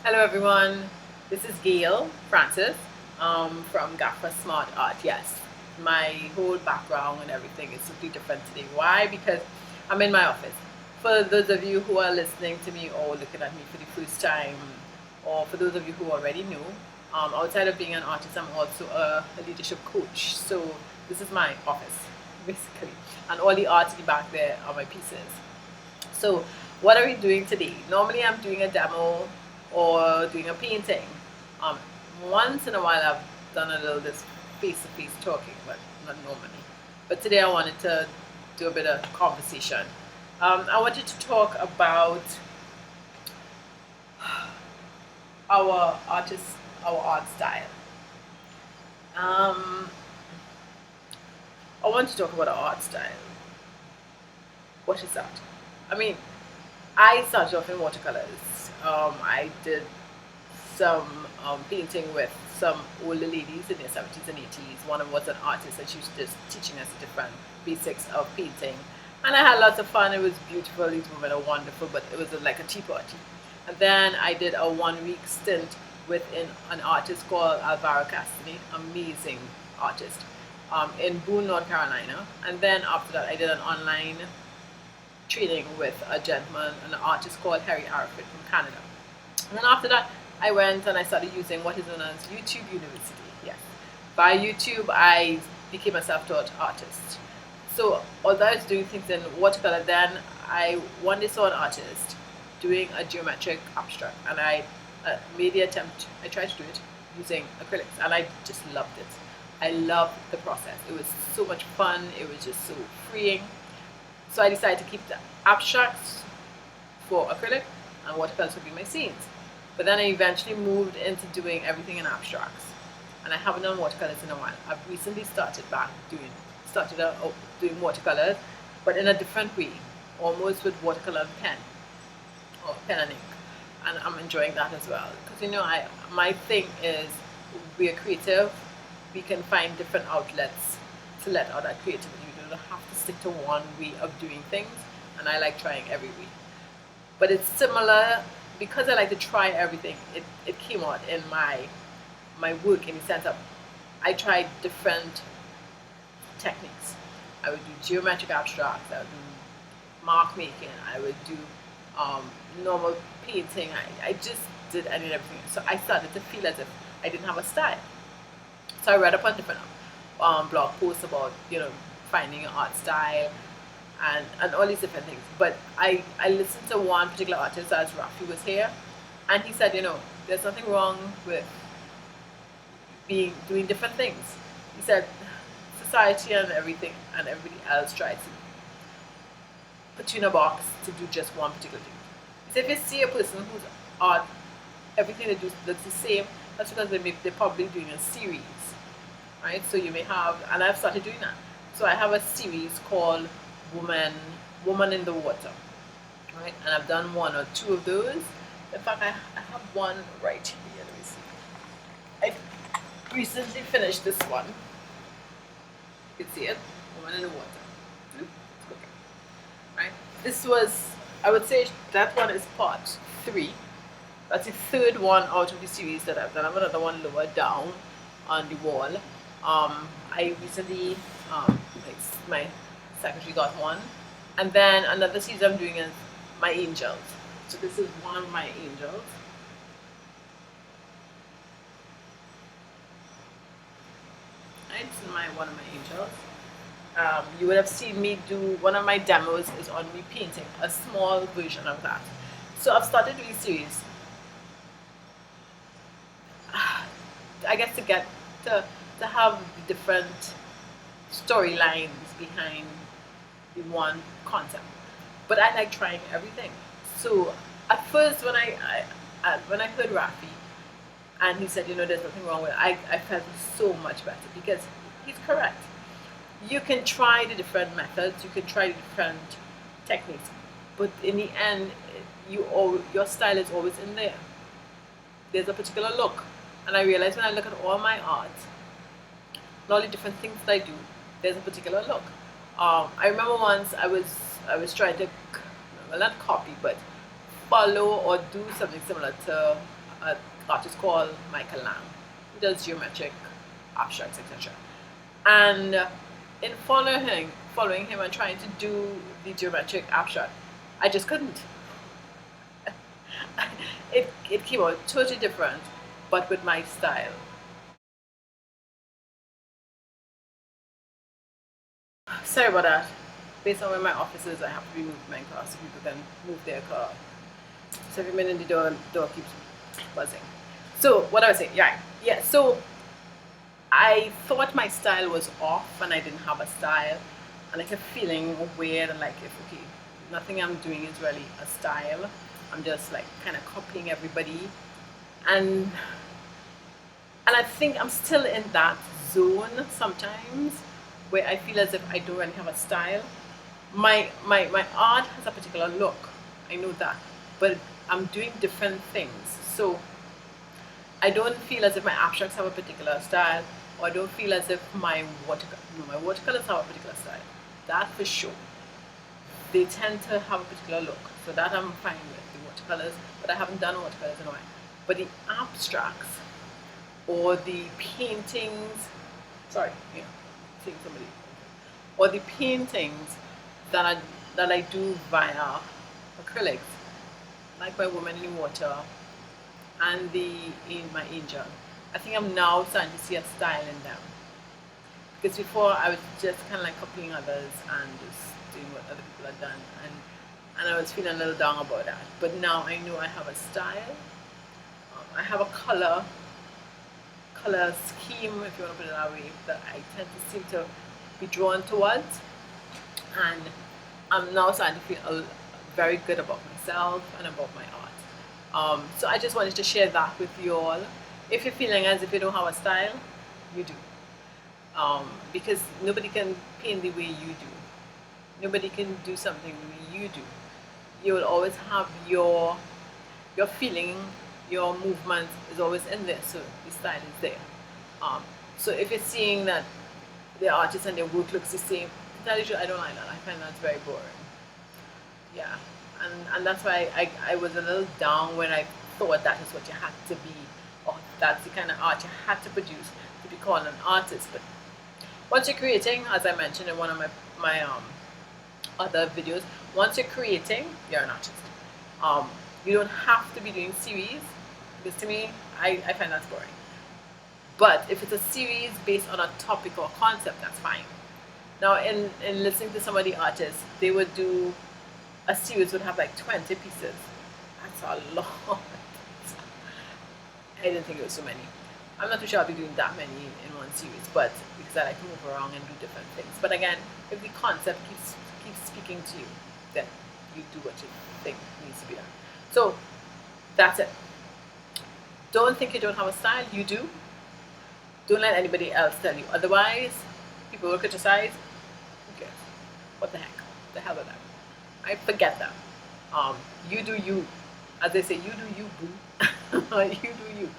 Hello everyone, this is Gail Francis from Gaffa Smart Art. Yes, my whole background and everything is simply different today. Why? Because I'm in my office. For those of you who are listening to me or looking at me for the first time, or for those of you who already knew, outside of being an artist, I'm also a leadership coach. So this is my office, basically. And all the art in the back there are my pieces. So, what are we doing today? Normally, I'm doing a demo or doing a painting. Um, Once in a while, I've done a little this face-to-face talking, but not normally. But today, I wanted to do a bit of conversation. I wanted to talk about our artist, our art style. Um, I want to talk about our art style. What is that? I mean, I started off in watercolors. I did some painting with some older ladies in their 70s and 80s. One of them was an artist and she was just teaching us the different basics of painting. And I had lots of fun. It was beautiful. These women are wonderful, but it was like a tea party. And then I did a 1 week stint with an artist called Alvaro Castaneda, amazing artist, in Boone, North Carolina. And then after that, I did an online training with a gentleman, an artist called Harry Arafit from Canada. And then after that, I went and I started using what is known as YouTube University. Yes. By YouTube, I became a self-taught artist. So although I was doing things in watercolor, then I one day saw an artist doing a geometric abstract, and I made the attempt. I tried to do it using acrylics, and I just loved it. I loved the process. It was so much fun. It was just so freeing. So I decided to keep the abstracts for acrylic and watercolors would be my scenes. But then I eventually moved into doing everything in abstracts. And I haven't done watercolors in a while. I've recently doing watercolors, but in a different way, almost with watercolor and pen, or pen and ink. And I'm enjoying that as well. Because my thing is we're creative, we can find different outlets to let out that creativity. You don't have to stick to one way of doing things, and I like trying every way. But it's similar because I like to try everything. It came out in my work in the sense of I tried different techniques. I would do geometric abstracts. I would do mark making. I would do normal painting. I just did any and everything. So I started to feel as if I didn't have a style. So I read up on different blog posts about finding your art style and all these different things. But I listened to one particular artist as Rafi was here, and he said, there's nothing wrong with doing different things. He said society and everything and everybody else tries to put you in a box to do just one particular thing. He said if you see a person whose art, everything they do looks the same, that's because they're probably doing a series, right? So you may have, and I've started doing that. So I have a series called Woman in the Water, right? And I've done one or two of those. In fact, I have one right here. Let me see. I recently finished this one. You can see it, Woman in the Water. It's cooking, right? This was, I would say that one is part 3. That's the third one out of the series that I've done. I have another one lower down on the wall. I recently, my secretary got one. And then another series I'm doing is my angels. So this is one of my angels. Right, this is one of my angels. You would have seen me do, one of my demos is on me painting a small version of that. So I've started doing series. I guess to have different storylines behind the one concept. But I like trying everything. So at first when I heard Rafi and he said, there's nothing wrong with it, I felt so much better because he's correct. You can try the different methods, you can try the different techniques, but in the end, your style is always in there. There's a particular look. And I realize when I look at all my art, all the different things that I do, there's a particular look. I remember once I was trying to, well, not copy, but follow or do something similar to an artist called Michael Lang, who does geometric abstracts, etc. And in following him and trying to do the geometric abstract, I just couldn't. It came out totally different, but with my style. Sorry about that. Based on where my office is, I have to be moving my car so people can move their car. So every minute the door keeps buzzing. So what I was saying, yeah. So I thought my style was off and I didn't have a style, and I kept feeling weird and like, if okay, nothing I'm doing is really a style. I'm just like kind of copying everybody, and I think I'm still in that zone sometimes where I feel as if I don't really have a style. My art has a particular look, I know that, but I'm doing different things. So I don't feel as if my abstracts have a particular style, or I don't feel as if my watercolors have a particular style. That for sure. They tend to have a particular look, so that I'm fine with, the watercolors, but I haven't done watercolors in a while. But the abstracts or the paintings, sorry, yeah, seeing somebody, or the paintings that I do via acrylics, like my Woman in the Water and my angel. I think I'm now starting to see a style in them, because before I was just kind of like copying others and just doing what other people had done, and I was feeling a little down about that. But now I know I have a style. I have a color scheme, if you want to put it that way, that I tend to seem to be drawn towards, and I'm now starting to feel very good about myself and about my art. So I just wanted to share that with you all. If you're feeling as if you don't have a style, you do. Because nobody can paint the way you do. Nobody can do something the way you do. You will always have your feeling, your movement is always in there, so the style is there. So if you're seeing that the artist and their work looks the same, to tell you the truth, I don't like that. I find that's very boring. Yeah, and that's why I was a little down when I thought that is what you had to be, or that's the kind of art you had to produce to be called an artist. But once you're creating, as I mentioned in one of my other videos, once you're creating, you're an artist. You don't have to be doing series, because to me, I find that's boring. But if it's a series based on a topic or concept, that's fine. Now, in listening to some of the artists, they would do a series would have like 20 pieces. That's a lot. I didn't think it was so many. I'm not too sure I'll be doing that many in one series, but because I like to move around and do different things. But again, if the concept keeps speaking to you, then you do what you think needs to be done. So that's it. Don't think you don't have a style. You do. Don't let anybody else tell you otherwise. People will criticize. Who cares? What the heck? The hell with them. I forget that. You do you. As they say, you do you, boo. You do you.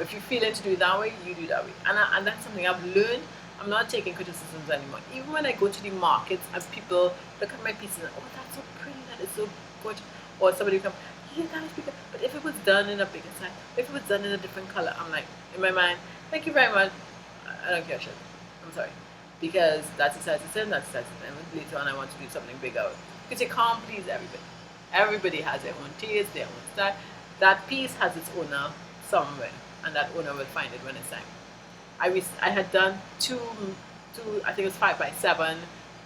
If you feel it to do it that way, you do it that way. And that's something I've learned. I'm not taking criticisms anymore. Even when I go to the markets and people look at my pieces and, oh, that's so pretty, that is so gorgeous. Or somebody will come, yeah, that is pretty good. But if it was done in a bigger size, if it was done in a different color, I'm like, in my mind, thank you very much. I don't care shit. I'm sorry. Because that's the size it's in, that's the size it's in. And later on, I want to do something bigger. Because you can't please everybody. Everybody has their own taste, their own style. That piece has its owner somewhere, and that owner will find it when it's time. I had done two, I think it was 5x7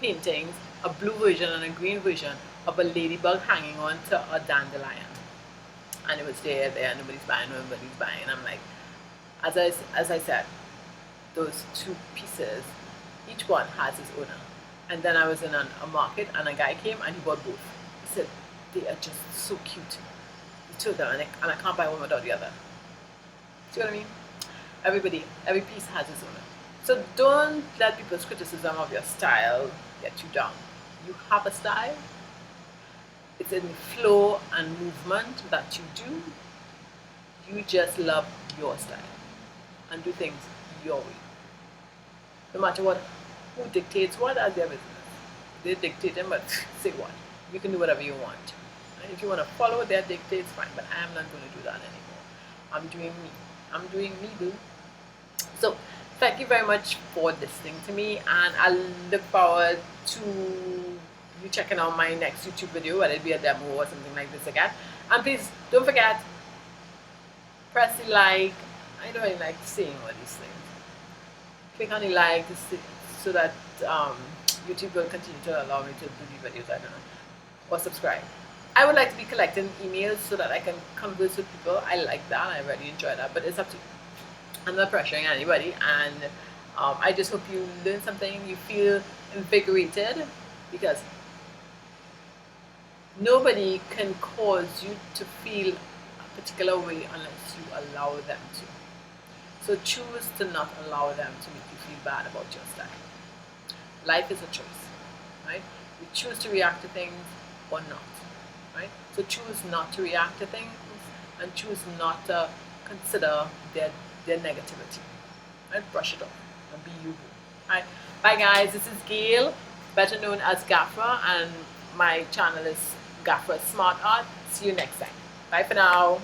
paintings, a blue version and a green version of a ladybug hanging on to a dandelion. And it was there, nobody's buying, I'm like, as I said, those two pieces, each one has its owner. And then I was in a market and a guy came and he bought both. He said, they are just so cute. The two of them, and I can't buy one without the other. See what I mean? Every piece has its owner. So don't let people's criticism of your style get you down. You have a style. It's in flow and movement that you do. You just love your style and do things your way. No matter what, who dictates what, as their business. They're dictating, but say what? You can do whatever you want. And if you want to follow their dictates, fine, but I am not going to do that anymore. I'm doing me. I'm doing me, boo. So thank you very much for listening to me, and I look forward to you checking out my next YouTube video, whether it be a demo or something like this again. And please don't forget, press the like. I don't really like saying all these things. Click on the like so that YouTube will continue to allow me to do the videos. I don't know. Or subscribe. I would like to be collecting emails so that I can converse with people. I like that. I really enjoy that. But it's up to you. I'm not pressuring anybody. And I just hope you learn something. You feel invigorated, because nobody can cause you to feel a particular way unless you allow them to. So choose to not allow them to make you feel bad about your style. Life is a choice, right? We choose to react to things or not, right? So choose not to react to things and choose not to consider their negativity, right? Brush it off and be you. Right? Bye guys, this is Gail, better known as Gafra, and my channel is Gafra Smart Art. See you next time. Bye for now.